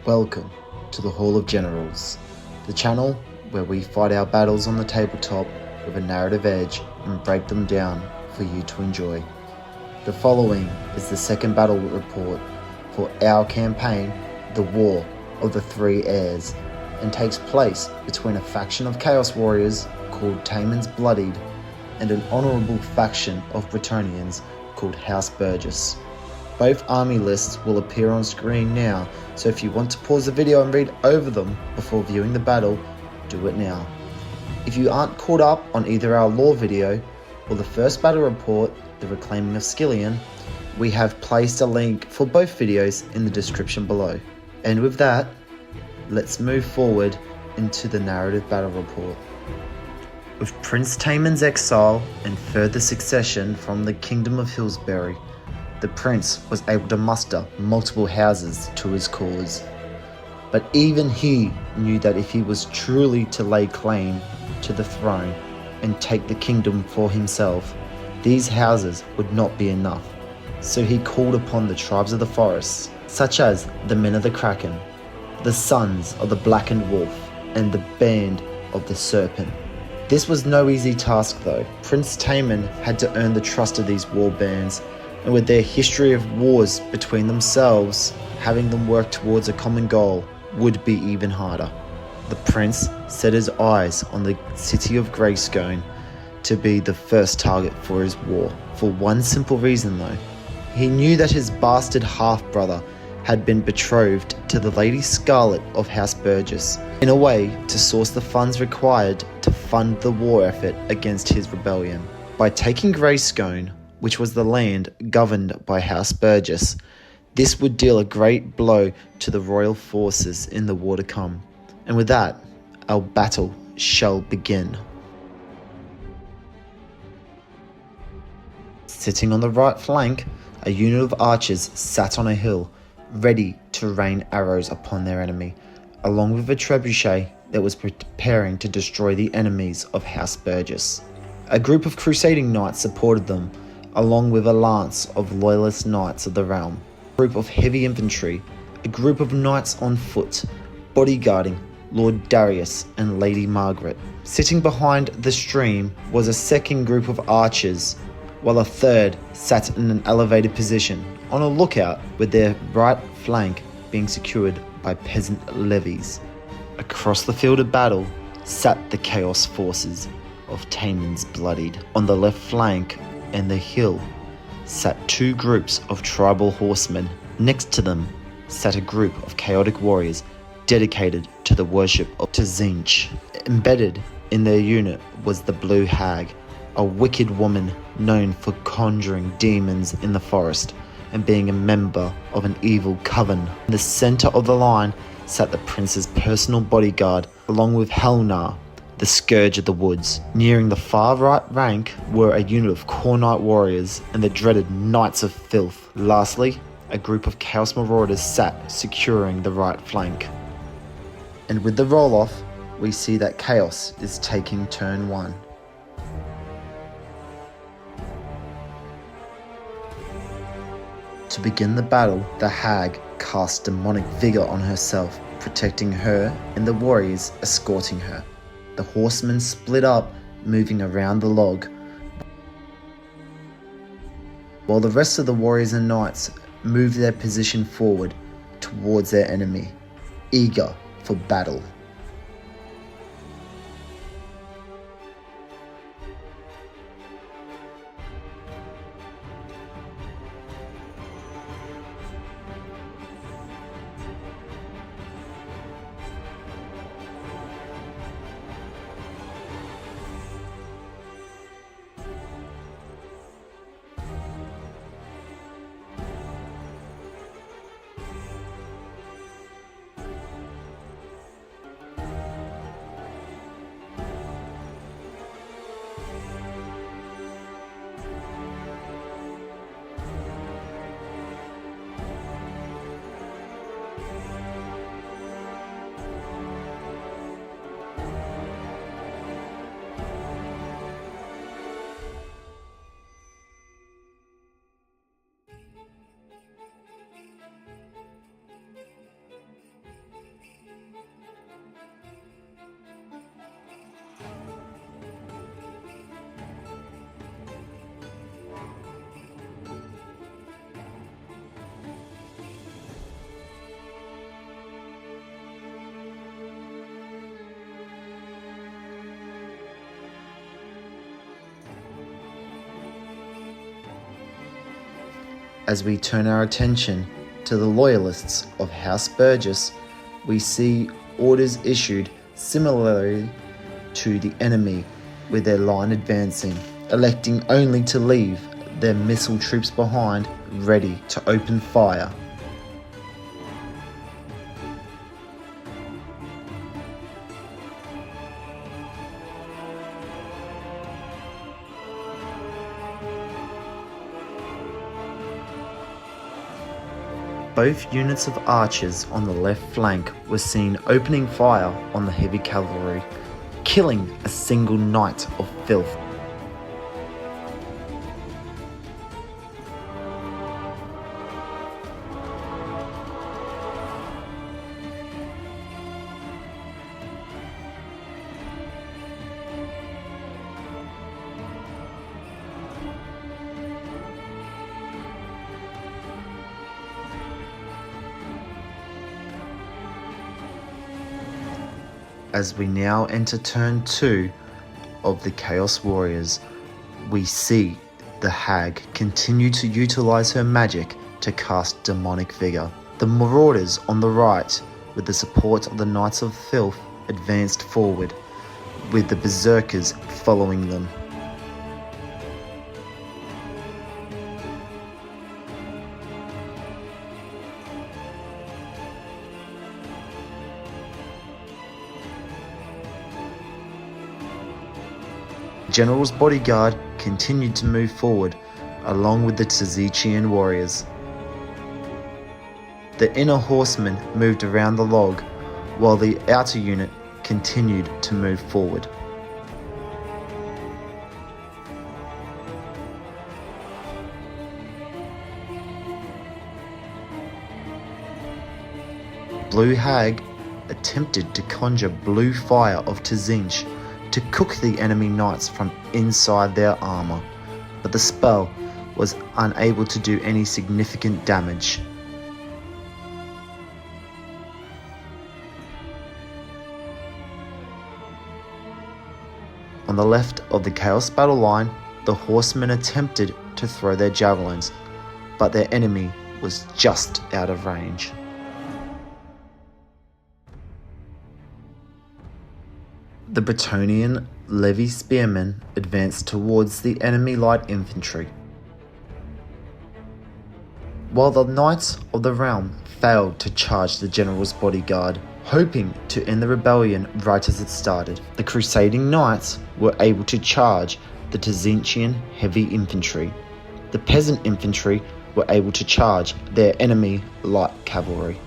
Welcome to the Hall of Generals, the channel where we fight our battles on the tabletop with a narrative edge and break them down for you to enjoy. The following is the second battle report for our campaign, The War of the Three Heirs, and takes place between a faction of Chaos Warriors called Taemon's Bloodied and an honourable faction of Bretonians called House Burgess. Both army lists will appear on screen now, so if you want to pause the video and read over them before viewing the battle, do it now. If you aren't caught up on either our lore video or the first battle report, The Reclaiming of Skillion, we have placed a link for both videos in the description below. And with that, let's move forward into the narrative battle report. With Prince Taemon's exile and further succession from the Kingdom of Hillsbury, the prince was able to muster multiple houses to his cause. But even he knew that if he was truly to lay claim to the throne and take the kingdom for himself, these houses would not be enough. So he called upon the tribes of the forests, such as the Men of the Kraken, the Sons of the Blackened Wolf, and the Band of the Serpent. This was no easy task though. Prince Taemon had to earn the trust of these war bands, and with their history of wars between themselves, having them work towards a common goal would be even harder. The prince set his eyes on the city of Greyscone to be the first target for his war, for one simple reason though. He knew that his bastard half-brother had been betrothed to the Lady Scarlet of House Burgess, in a way to source the funds required to fund the war effort against his rebellion. By taking Greyscone, which was the land governed by House Burgess, this would deal a great blow to the royal forces in the war to come. And with that, our battle shall begin. Sitting on the right flank, a unit of archers sat on a hill, ready to rain arrows upon their enemy, along with a trebuchet that was preparing to destroy the enemies of House Burgess. A group of crusading knights supported them, along with a lance of loyalist knights of the realm, a group of heavy infantry, a group of knights on foot, bodyguarding Lord Darius and Lady Margaret. Sitting behind the stream was a second group of archers, while a third sat in an elevated position, on a lookout with their right flank being secured by peasant levies. Across the field of battle sat the Chaos forces of Taemon's Bloodied. On the left flank and the hill sat two groups of tribal horsemen. Next to them sat a group of chaotic warriors dedicated to the worship of Tzinch. Embedded in their unit was the Blue Hag, a wicked woman known for conjuring demons in the forest and being a member of an evil coven. In the center of the line sat the prince's personal bodyguard, along with Helnar, the Scourge of the Woods. Nearing the far right rank were a unit of Core Knight warriors and the dreaded Knights of Filth. Lastly, a group of Chaos Marauders sat securing the right flank. And with the roll-off, we see that Chaos is taking turn 1. To begin the battle, the Hag cast demonic vigor on herself, protecting her and the warriors escorting her. The horsemen split up, moving around the log, while the rest of the warriors and knights moved their position forward towards their enemy, eager for battle. As we turn our attention to the loyalists of House Burgess, we see orders issued similarly to the enemy, with their line advancing, electing only to leave their missile troops behind, ready to open fire. Both units of archers on the left flank were seen opening fire on the heavy cavalry, killing a single knight of filth. As we now enter turn 2 of the Chaos Warriors, we see the hag continue to utilize her magic to cast demonic vigor. The marauders on the right, with the support of the Knights of Filth, advanced forward, with the berserkers following them. General's bodyguard continued to move forward, along with the Tzitzikian warriors. The inner horsemen moved around the log, while the outer unit continued to move forward. Blue Hag attempted to conjure blue fire of Tzinch to cook the enemy knights from inside their armor, but the spell was unable to do any significant damage. On the left of the Chaos battle line, the horsemen attempted to throw their javelins, but their enemy was just out of range. The Bretonian levy spearmen advanced towards the enemy light infantry, while the Knights of the Realm failed to charge the general's bodyguard, hoping to end the rebellion right as it started. The crusading knights were able to charge the Tzitzikian heavy infantry. The peasant infantry were able to charge their enemy light cavalry.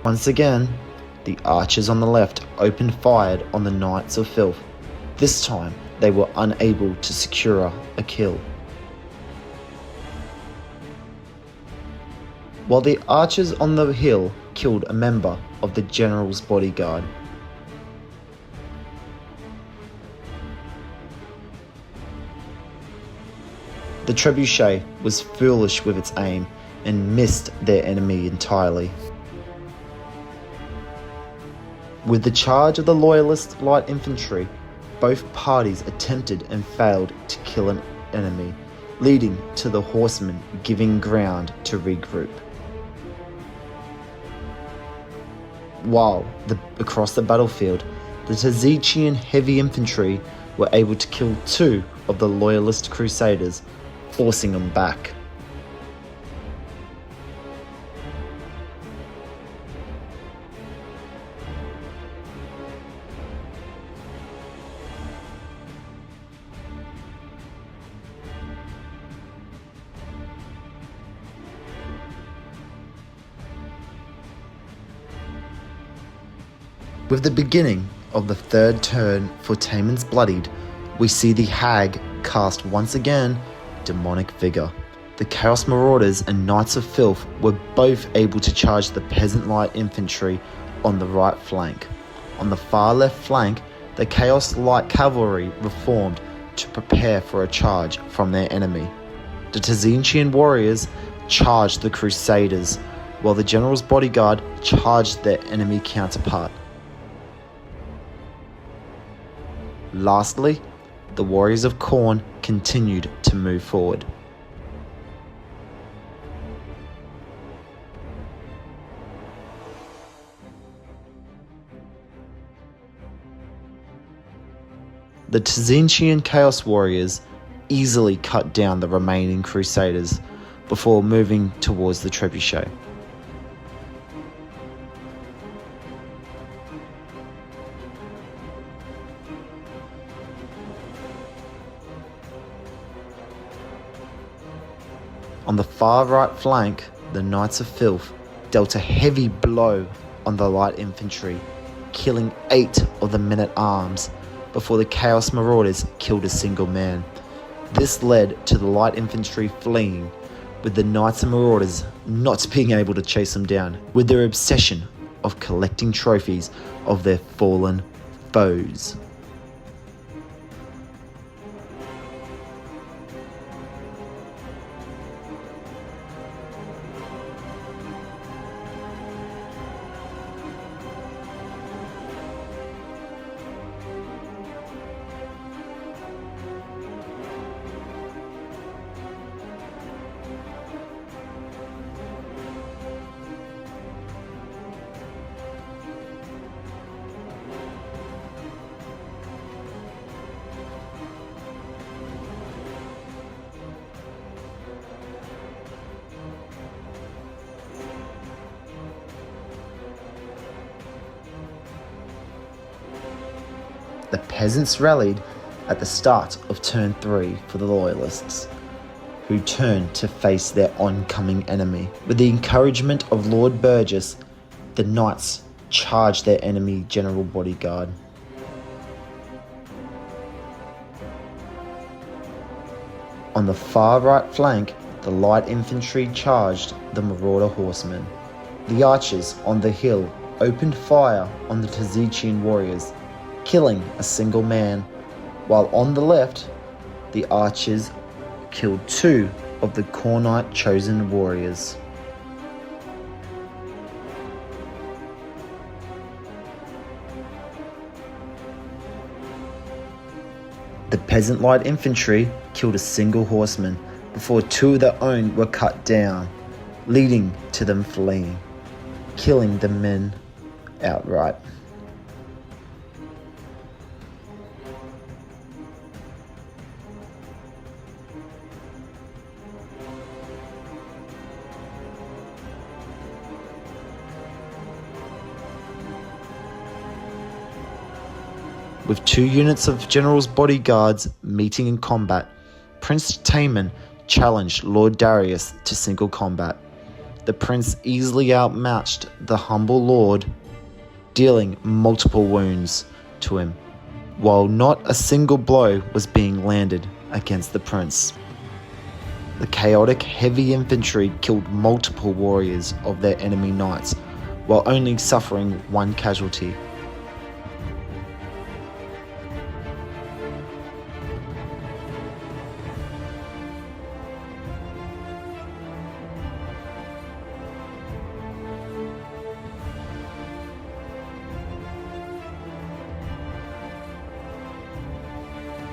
Once again, the archers on the left opened fire on the Knights of Filth. This time, they were unable to secure a kill. While the archers on the hill killed a member of the general's bodyguard. The trebuchet was foolish with its aim and missed their enemy entirely. With the charge of the Loyalist light infantry, both parties attempted and failed to kill an enemy, leading to the horsemen giving ground to regroup. While across the battlefield, the Tzitzikian heavy infantry were able to kill 2 of the Loyalist crusaders, forcing them back. With the beginning of the third turn for Taemon's Bloodied, we see the hag cast once again demonic vigor. The Chaos Marauders and Knights of Filth were both able to charge the Peasant Light Infantry on the right flank. On the far left flank, the Chaos Light Cavalry reformed to prepare for a charge from their enemy. The Tzintzian warriors charged the Crusaders, while the General's bodyguard charged their enemy counterpart. Lastly, the Warriors of Khorne continued to move forward. The Tzintzian Chaos Warriors easily cut down the remaining Crusaders before moving towards the trebuchet. On the far right flank, the Knights of Filth dealt a heavy blow on the light infantry, killing 8 of the men-at-arms before the Chaos Marauders killed a single man. This led to the light infantry fleeing, with the Knights and Marauders not being able to chase them down, with their obsession of collecting trophies of their fallen foes. The peasants rallied at the start of turn 3 for the Loyalists, who turned to face their oncoming enemy. With the encouragement of Lord Burgess, the Knights charged their enemy general bodyguard. On the far right flank, the light infantry charged the Marauder horsemen. The archers on the hill opened fire on the Tzintzian warriors, killing a single man, while on the left, the archers killed 2 of the Khornite chosen warriors. The Peasant Light Infantry killed a single horseman before 2 of their own were cut down, leading to them fleeing, killing the men outright. With 2 units of generals' bodyguards meeting in combat, Prince Taemin challenged Lord Darius to single combat. The prince easily outmatched the humble lord, dealing multiple wounds to him, while not a single blow was being landed against the prince. The chaotic heavy infantry killed multiple warriors of their enemy knights, while only suffering 1 casualty.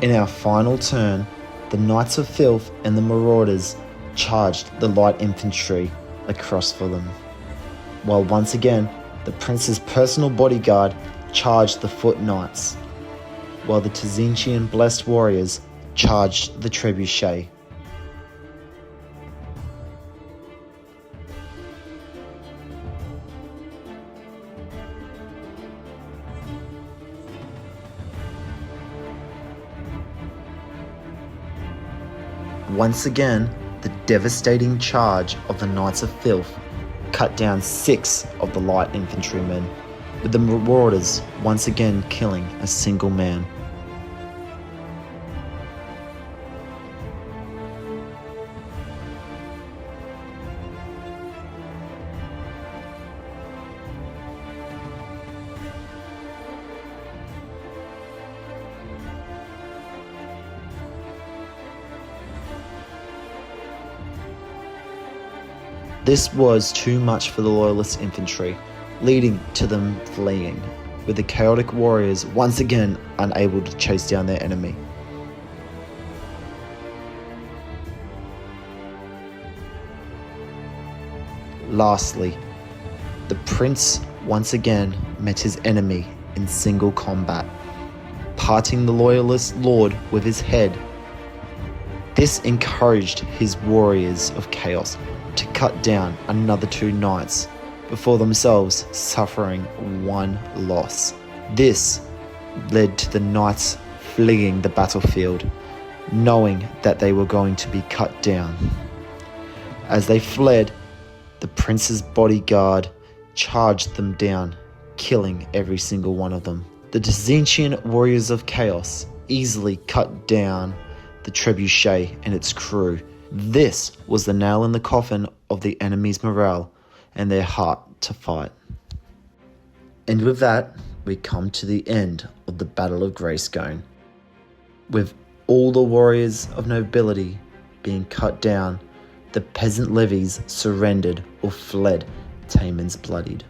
In our final turn, the Knights of Filth and the Marauders charged the light infantry across for them, while once again the prince's personal bodyguard charged the foot knights, while the Tzintzian blessed warriors charged the trebuchet. Once again, the devastating charge of the Knights of Filth cut down 6 of the light infantrymen, with the Marauders once again killing a single man. This was too much for the Loyalist infantry, leading to them fleeing, with the chaotic warriors once again unable to chase down their enemy. Lastly, the prince once again met his enemy in single combat, parting the Loyalist lord with his head. This encouraged his warriors of chaos to cut down another 2 knights before themselves suffering 1 loss. This led to the knights fleeing the battlefield, knowing that they were going to be cut down. As they fled, the prince's bodyguard charged them down, killing every single one of them. The Dezentian warriors of chaos easily cut down the trebuchet and its crew. This was the nail in the coffin of the enemy's morale and their heart to fight. And with that, we come to the end of the Battle of Greyscone, with all the warriors of nobility being cut down. The peasant levies surrendered or fled, Taemon's bloodied.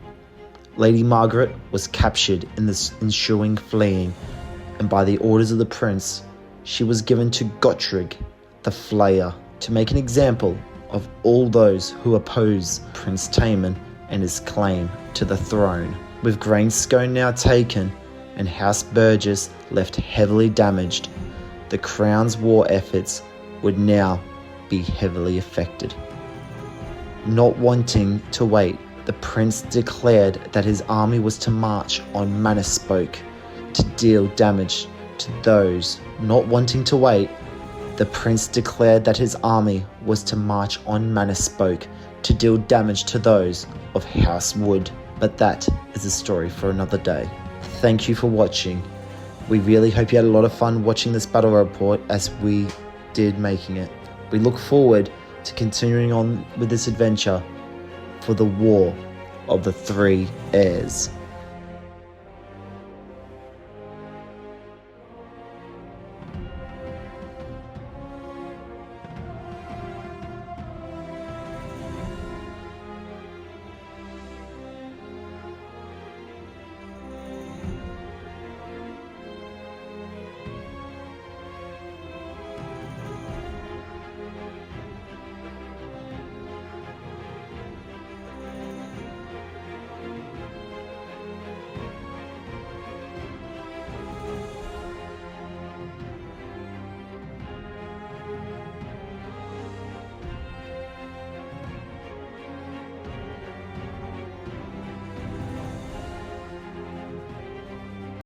Lady Margaret was captured in the ensuing fleeing, and by the orders of the prince, she was given to Gottrig, the Flayer, to make an example of all those who oppose Prince Taemon and his claim to the throne. With Greyscone now taken and House Burgess left heavily damaged, the Crown's war efforts would now be heavily affected. Not wanting to wait, the prince declared that his army was to march on Manispoke to deal damage to those. Not wanting to wait, the prince declared that his army was to march on Manispoke to deal damage to those of House Wood. But that is a story for another day. Thank you for watching. We really hope you had a lot of fun watching this battle report as we did making it. We look forward to continuing on with this adventure for the War of the Three Heirs.